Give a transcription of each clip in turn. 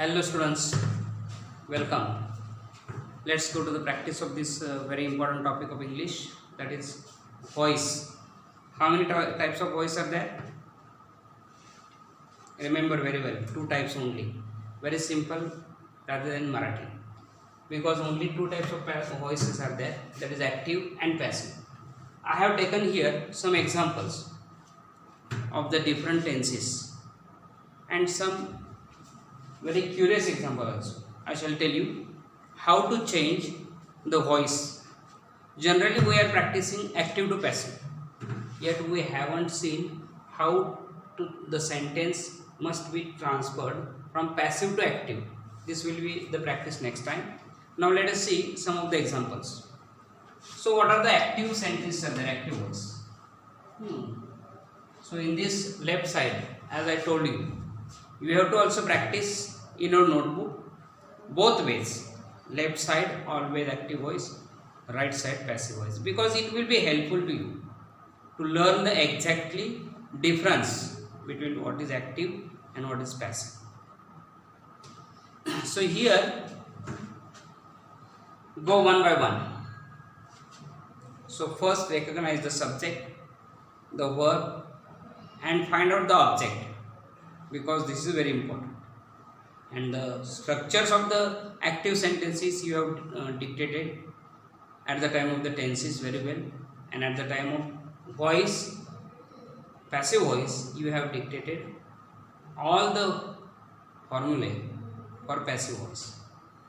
Hello students, welcome. Let's go to the practice of this very important topic of English, that is voice. How many types of voice are there? Remember very well, two types only. Very simple rather than Marathi. Because only two types of voices are there, that is active and passive. I have taken here some examples of the different tenses and some very curious example also. I shall tell you how to change the voice. Generally we are practicing active to passive, yet we haven't seen how the sentence must be transferred from passive to active. This will be the practice next time. Now let us see some of the examples. So what are the active sentences and the active voice? So in this left side, as I told you, you have to also practice in your notebook both ways. Left side always active voice, right side passive voice, because it will be helpful to you to learn the exactly difference between what is active and what is passive. So here go one by one. So first recognize the subject, the verb, and find out the object, because this is very important. And the structures of the active sentences you have dictated at the time of the tenses very well, and at the time of voice, passive voice, you have dictated all the formulae for passive voice.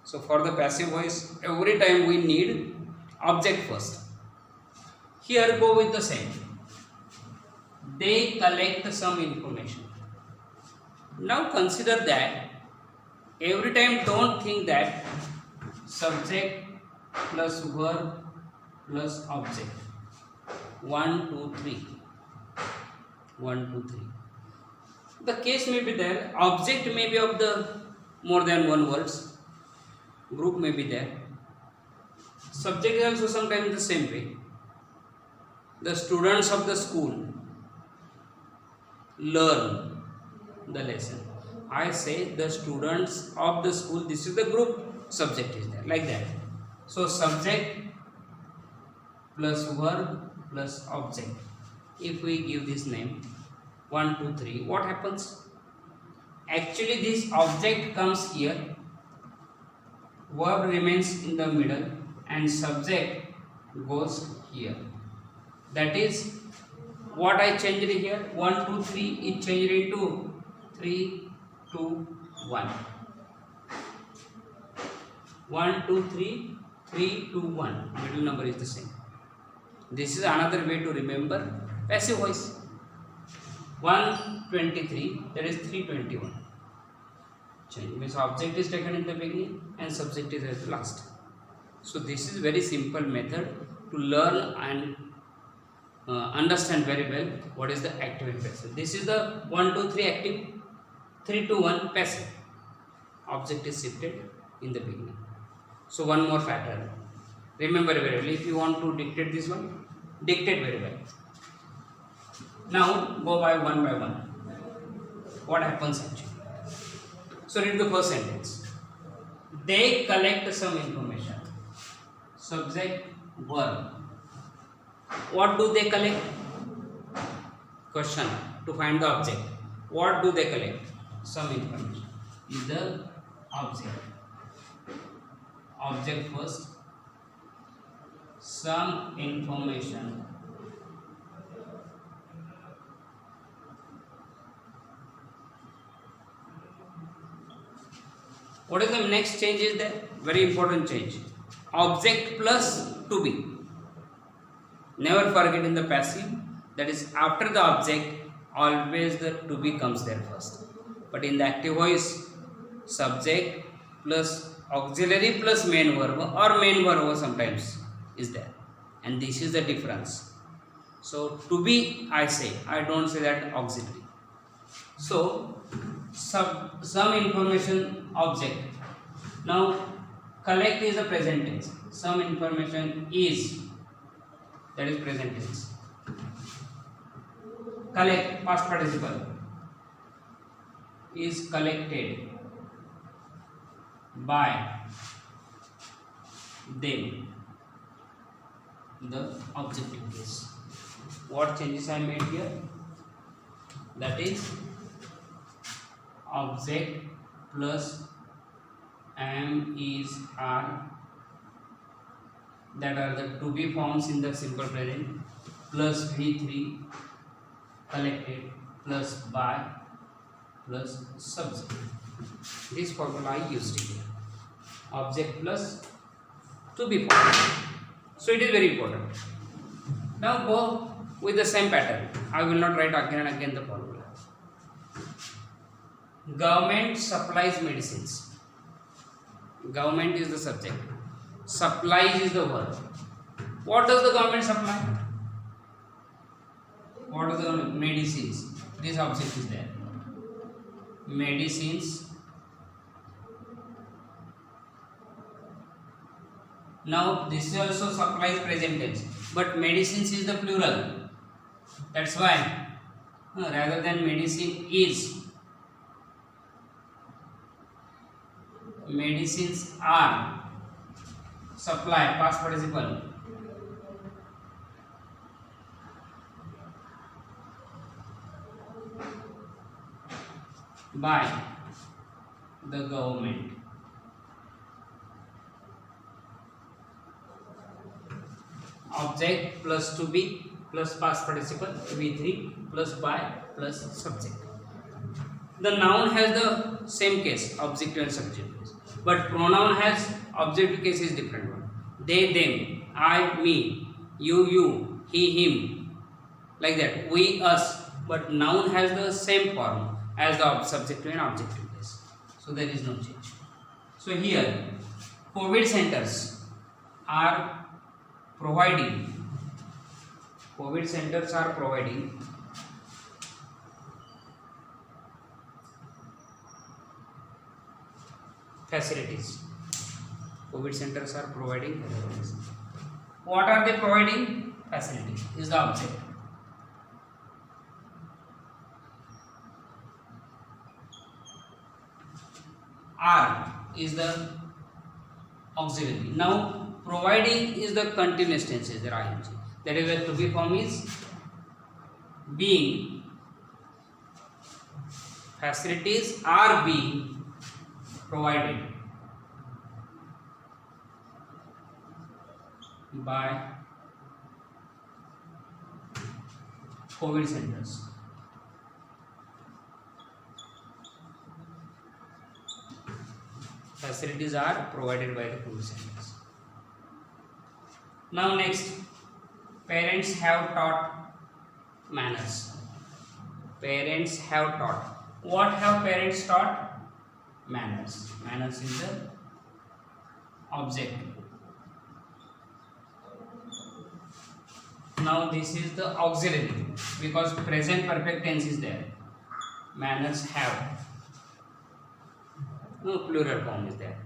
So for the passive voice, every time we need object first. Here go with the same. They collect some information. Now consider that every time don't think that subject plus verb plus object. 1, 2, 3. 1, 2, 3. The case may be there. Object may be of the more than one words. Group may be there. Subject is also sometimes the same way. The students of the school learn the lesson. I say the students of the school, this is the group, subject is there, like that. So subject plus verb plus object. If we give this name 1, 2, 3, what happens? Actually this object comes here, verb remains in the middle, and subject goes here. That is what I changed here. 1, 2, 3 it changed into 3, 2, 1. 1, 2, 3, 3, 2, 1. Middle number is the same. This is another way to remember passive voice. 123, that is 321. Change means object is taken in the beginning and subject is at the last. So this is very simple method to learn and understand very well what is the active and passive. This is the 1, 2, 3 active, 3, 2, 1 passive. Object is shifted in the beginning. So one more pattern. Remember very well. If you want to dictate this one, dictate very well. Now go by one. What happens actually? So read the first sentence. They collect some information. Subject, verb. What do they collect? Question to find the object. What do they collect? Some information. Is the object. Object first. Some information. What is the next change is there? Very important change. Object plus to be. Never forget in the passive, that is after the object always the to be comes there first. But in the active voice, subject plus auxiliary plus main verb or main verb sometimes is there. And this is the difference. So to be I say, I don't say that auxiliary. So some information object. Now collect is the present tense. Some information is, that is present tense. Collect past participle is collected. by them, the objective case. What changes I made here? That is object plus am, is, are, that are the to be forms in the simple present, plus V3 collected plus by plus subject. This formula I used here. Object plus to be formed. So it is very important. Now go with the same pattern. I will not write again and again the formula. Government supplies medicines. Government is the subject. Supplies is the verb. What does the government supply? What is the medicines? This object is there. Medicines. Now this also supplies present tense, but medicines is the plural. That's why rather than medicine is, medicines are, supply past participle, by the government. Object plus to be plus past participle V3 plus by plus subject. The noun has the same case, objective and subject case, but pronoun has objective case is different one. They, them, I, me, you, he, him, like that. We, us, but noun has the same form as the subjective and objective case. So there is no change. So here, COVID centers are providing. COVID centers are providing facilities. COVID centers are providing facilities. What are they providing? Facilities is the object. Are is the auxiliary. Now providing is the continuous tense, is the ing. That is the to be form is being. Facilities are being provided by COVID centers. Facilities are provided by the COVID centers. Now next, parents have taught manners. Parents have taught. What have parents taught? Manners. Manners is the object. Now this is the auxiliary because present perfect tense is there. Manners have. No, plural form is there.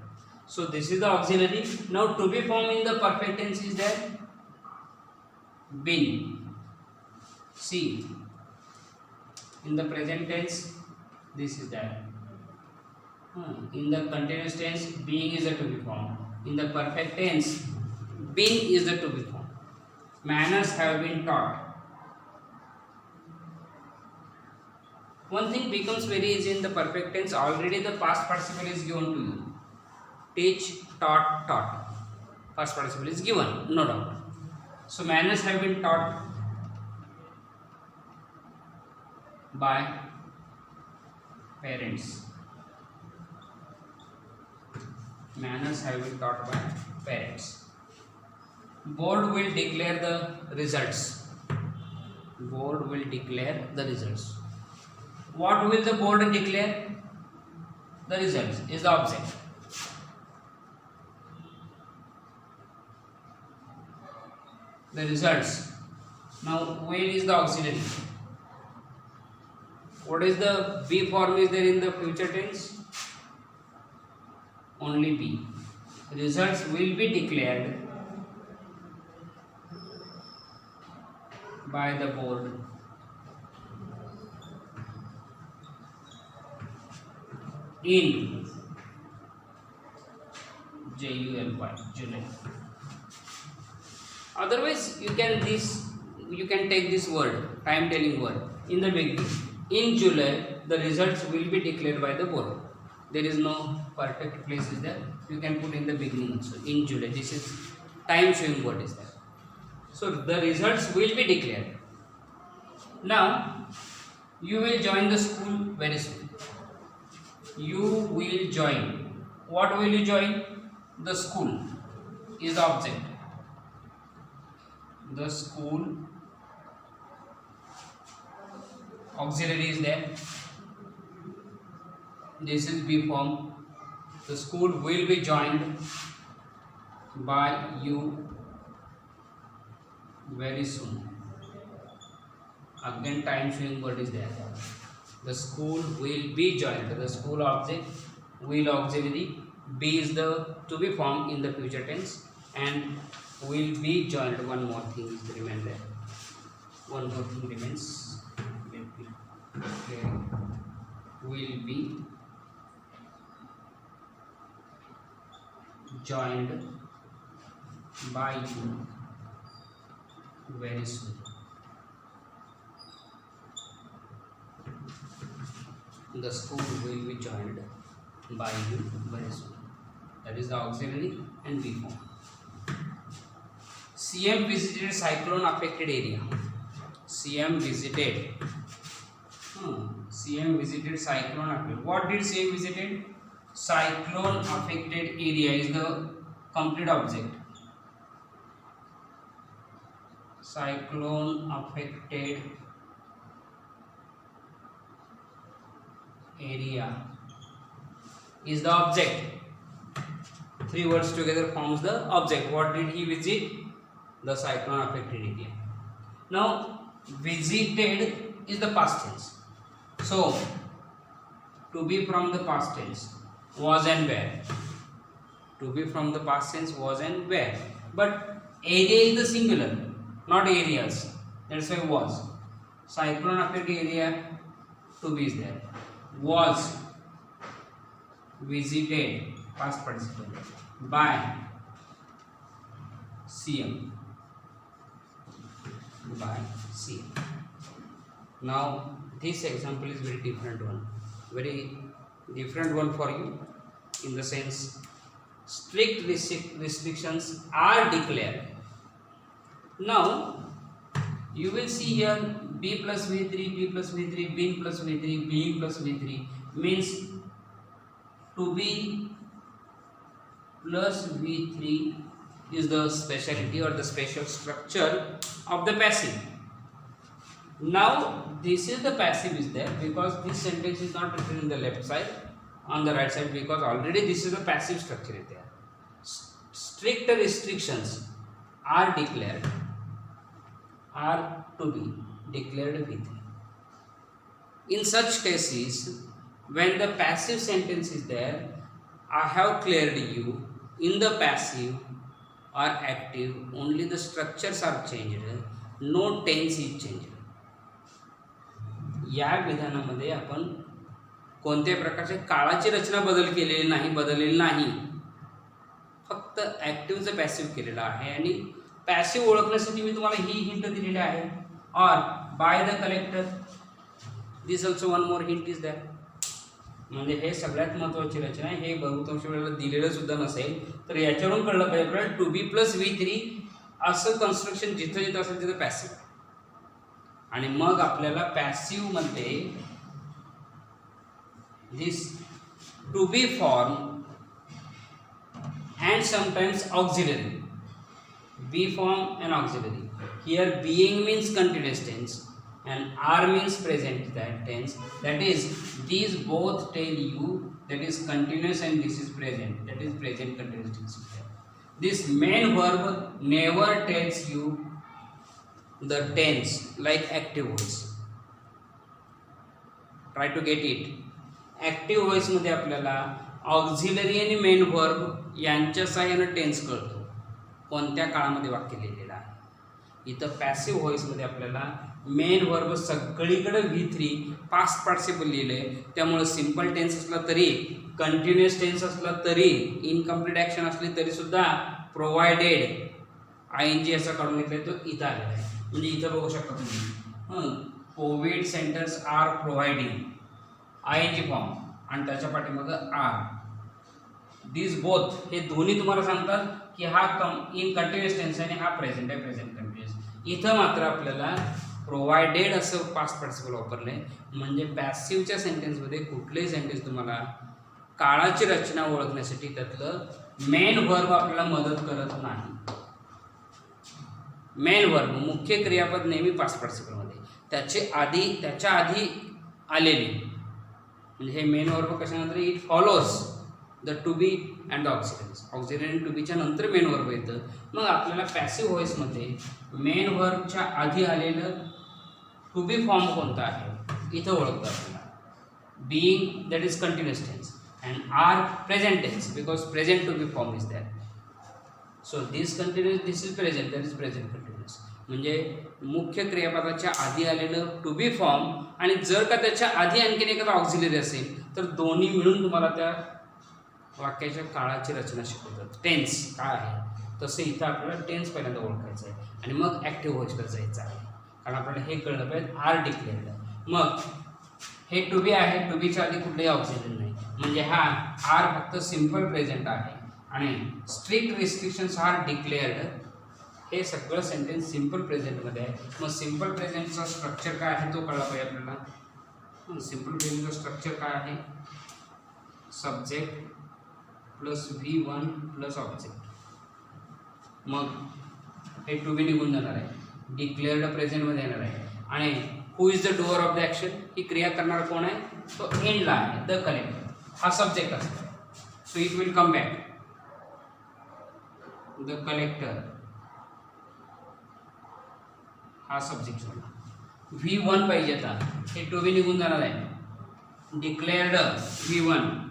So this is the auxiliary. Now to be form in the perfect tense is there. Been. See. In the present tense, this is there. In the continuous tense, being is the to be form. In the perfect tense, been is the to be form. Manners have been taught. One thing becomes very easy in the perfect tense. Already the past participle is given to you. Teach, taught, taught. Past participle is given, no doubt. So manners have been taught by parents. Manners have been taught by parents. Board will declare the results. Board will declare the results. What will the board declare? The results is the object. The results. Now will is the auxiliary. What is the be form is there in the future tense? Only be. Results will be declared by the board. In JULY, July. Otherwise, you can take this word, time telling word in the beginning. In July, the results will be declared by the board. There is no perfect place is there. You can put in the beginning also. In July, this is time showing word is there. So the results will be declared. Now you will join the school very soon. You will join. What will you join? The school is the object. The school auxiliary is there. This is B form. The school will be joined by you very soon. Again, time showing word is there. The school will be joined. The school object, will auxiliary, be is the to be formed in the future tense, and will be joined. One more thing is remain there. One more thing remains. Will be joined by you very soon. The school will be joined by you very soon. That is the auxiliary and B form. CM visited cyclone affected area. CM visited. CM visited cyclone affected. What did CM visited? Cyclone affected area is the complete object. Cyclone affected area is the object. Three words together forms the object. What did he visit? The cyclone affected area. Now visited is the past tense. So to be from the past tense, was and where. To be from the past tense, was and where. But area is the singular, not areas. That's why was. Cyclone affected area, to be is there. Was visited, past participle, by CM. By CM. Now this example is very different one. Very different one for you, in the sense strict restrictions are declared. Now you will see here B plus V3, B plus V3, B plus V3, B plus V3 means to be plus V3 is the speciality or the special structure of the passive. Now this is the passive is there because this sentence is not written in the left side, on the right side, because already this is the passive structure is there. Strict restrictions are declared, are to be declared with. In such cases, when the passive sentence is there, I have cleared you. In the passive or active, only the structures are changed, no tense is changed. या विधानामध्ये आपण कोणत्याही प्रकारच्या काळाची रचना बदललेली नाही, फक्त ॲक्टिव्हचं passive केलेलं आहे. आणि पॅसिव्ह ओळखण्यासाठी मी तुम्हाला ही हिंट दिलेली आहे. और by the collector, this also one more hint is that. म्हणजे हे सगळ्यात महत्त्वाची रचना आहे. हे बहुतांश वेळेला दिलेलं सुद्धा नसेल, तर याच्यावरून कळलं पाहिजे आपल्याला टू बी प्लस V3 असं कन्स्ट्रक्शन जिथं जिथं असेल तिथं पॅसिव्ह. आणि मग आपल्याला पॅसिव्ह मध्ये this to be form and sometimes auxiliary, be form and auxiliary. Here being means continuous tense and are means present tense. That is, these both tell you that is continuous and this is present, that is present continuous tense. This main verb never tells you the tense like active voice. Try to get it. Active voice मध्ये आपल्याला auxiliary आणि main verb यांच्या सहाय्याने tense कळतो, कोणत्या काळामध्ये वाक्य लिहिलेलं आहे. इथं पॅसिव्ह व्हॉइसमध्ये आपल्याला मेन वर्ब सगळीकडे V3 पास्ट पार्टिसिपल लिहिलंय, त्यामुळे सिम्पल टेन्स असला तरी, कंटिन्युअस टेन्स असला तरी, इनकम्प्लीट ॲक्शन असली तरी सुद्धा प्रोव्हाइडेड ING असं काढून घेतलंय तो इथं आलेला आहे. म्हणजे इथं बघू शकता तुम्ही Covid centres are providing ING form आणि त्याच्या पाठीमागं आर. दिस बोथ हे दोन्ही तुम्हाला सांगतात की हा इन कंटिन्युअस टेन्स आहे आणि हा प्रेझेंट आहे, प्रेझेंट कंटिन्युअस. इथं मात्र आपल्याला प्रोव्हाइडेड असं पास्ट पार्टिसिपल वापरलंय. म्हणजे पॅसिव्हच्या सेंटेन्समध्ये कुठलेही सेंटेन्स तुम्हाला काळाची रचना ओळखण्यासाठी त्यातलं मेन वर्ब आपल्याला मदत करत नाही. मेन वर्ब मुख्य क्रियापद नेहमी पास्ट पार्टिसिपलमध्ये त्याच्या आधी आलेली, म्हणजे हे मेन वर्ब कशानंतर it follows the to be and the auxiliaries. Auxiliary आणि टू बीच्या नंतर मेन वर्ब येतं. मग आपल्याला पॅसिव्ह व्हॉइसमध्ये मेन वर्बच्या आधी आलेलं टू बी फॉर्म कोणता आहे इथं ओळखतं आपल्याला. Being that is continuous tense and are present tense because present to be form is that. So this continuous, this is present, that is present continuous. म्हणजे मुख्य क्रियापदाच्या आधी आलेलं टू बी फॉर्म आणि जर का त्याच्या आधी आणखीन एखादा ऑक्झिलरी असेल तर दोन्ही मिळून तुम्हाला त्या वाक्याच्या काळाची रचना शिकवतात. टेन्स काय आहे तसं इथं आपल्याला टेन्स पहिल्यांदा ओळखायचं आहे आणि मग ॲक्टिव्ह व्हॉइसकडे जायचं आहे. कारण आपल्याला हे कळलं पाहिजे आर डिक्लेअर्ड. मग हे टू बी आहे, टू बीच्या आधी कुठलेही ऑक्झिलरी नाही, म्हणजे हा आर फक्त सिम्पल प्रेझेंट आहे आणि स्ट्रिक्ट रिस्ट्रिक्शन्स आर डिक्लेअर्ड. हे सगळं सेंटेन्स सिम्पल प्रेझेंटमध्ये आहे. मग सिम्पल प्रेझेंटचा स्ट्रक्चर काय आहे तो कळला पाहिजे आपल्याला. सिम्पल प्रेझेंटचं स्ट्रक्चर काय आहे, subject plus V1 plus object. मग हे टू बी निघून जाणार आहे, डिक्लेअर्ड प्रेझेंटमध्ये येणार आहे आणि who is the doer of the action, ही क्रिया करणारा कोण आहे तो एंडला आहे, द कलेक्टर. हा सब्जेक्ट असतो. So it will come back the collector, हा सब्जेक्ट झाला. V1 पाहिजे आता, हे टू बी निघून जाणार आहे, declared V1.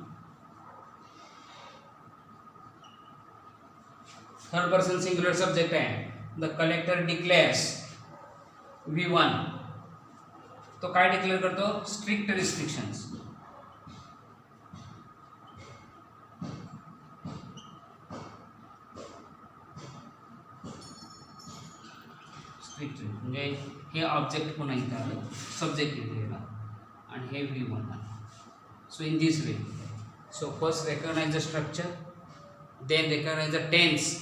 Third person singular subject आहे, द कलेक्टर डिक्लेअर्स V1. तो काय डिक्लेअर करतो, स्ट्रिक्ट रिस्ट्रिक्शन्स. स्ट्रिक्ट म्हणजे हे ऑब्जेक्ट पुन्हा इथं आलं, सब्जेक्ट इथे गेला आणि हे V1 आलं. So in this way. So first recognize the structure, then recognize the tense.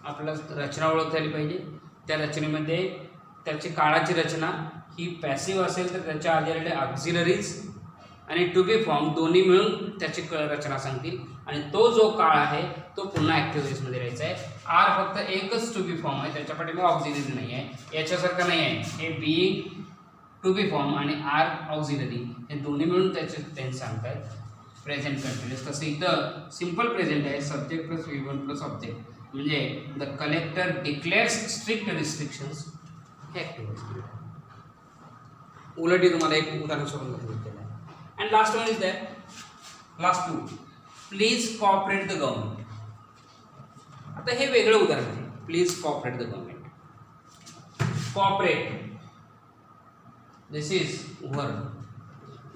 आपल्याला रचना ओळखता आली पाहिजे. त्या रचनेमध्ये त्याची काळाची रचना ही पॅसिव्ह असेल तर त्याच्या आधी आलेले ऑक्झिलरीज आणि टू बी फॉर्म दोन्ही मिळून त्याची रचना सांगतील आणि तो जो काळ आहे तो पुन्हा ॲक्टिव्ह व्हॉइसमध्ये राहायचा आहे. आर फक्त एकच टू बी फॉर्म आहे, त्याच्या पाठीमागे ऑक्झिलरी नाही आहे, याच्यासारखं नाही आहे. हे बीइंग टू बी फॉर्म आणि आर ऑक्झिलरी हे दोन्ही मिळून त्याचे टेन्स सांगतात प्रेझेंट कंटिन्युअस. तसं इथं सिम्पल प्रेझेंट आहे, subject plus V1 plus object. म्हणजे the collector declares strict restrictions, हे ॲक्टिव्ह व्हॉइस. उलटी तुम्हाला एक उदाहरण सोडून घेतलेलं आहे. And last one is that, last two, please cooperate the government. आता हे वेगळं उदाहरण आहे, please cooperate the government. Cooperate, this is verb.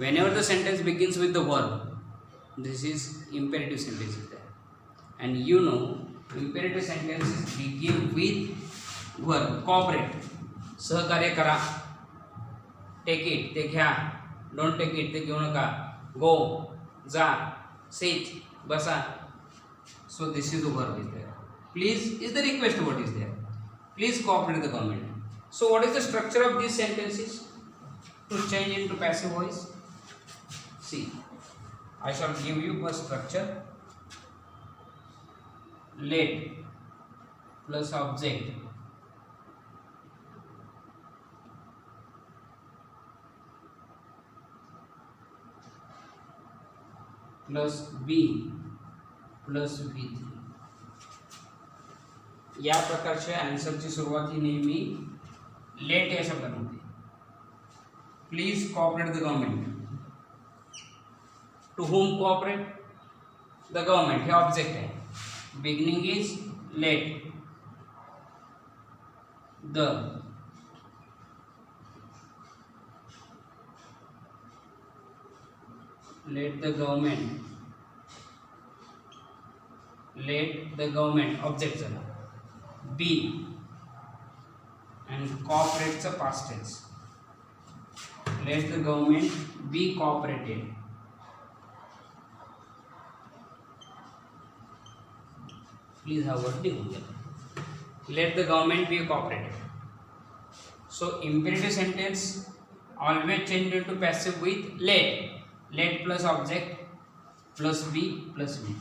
Whenever the sentence begins with the verb, this is imperative sentence is there. And you know, imperative sentences begin with verb. Cooperate, सहकार्य करा. Take it, ते घ्या. Don't take it, ते घेऊ नका. Go, जा. Sit, बसा. So this is the verb is there. Please is the request word is there. Please cooperate the government. So what is the structure of these sentences? To change into passive voice, see, I shall give you a structure. Let plus object plus B plus V3. या प्रकारच्या आन्सरची सुरुवात ही नेहमी late या शब्दाने होते. Please cooperate the government. To whom cooperate? The government. हे object आहे. Beginning is let. the let the government object झाला be and cooperateचं past tense. Let the government be cooperated. Please have word लिहून घ्या. Let the government be cooperative. So imperative sentence always change into passive with let. Let plus object plus be plus be.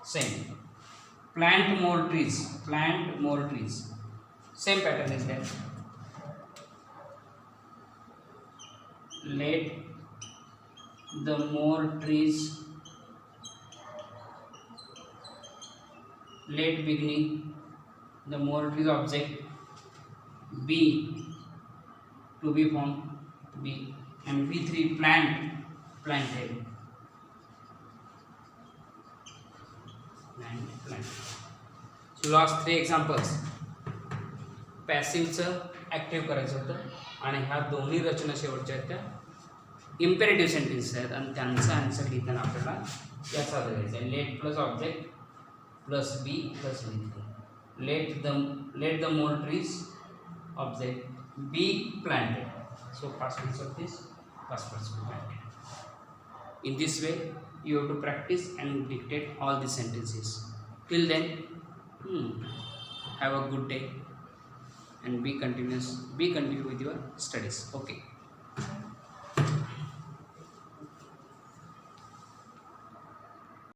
Same. Plant more trees. Plant more trees. Same pattern is there. Let the more trees. Let beginning the more trees object be to be formed be and V3 planted. So last 3 examples. पॅसिव्हचं active करायचं होतं आणि ह्या दोन्ही रचना शेवटच्या आहेत त्या imperative sentence आहेत आणि त्यांचा आन्सर लिहिताना आपल्याला याचा घ्यायचा आहे. Let plus object plus be plus be. Let the more trees object be planted. So past tense of this past participle planted. In this way you have to practice and dictate all the sentences. Till then have a good day and be continue with your studies. Okay.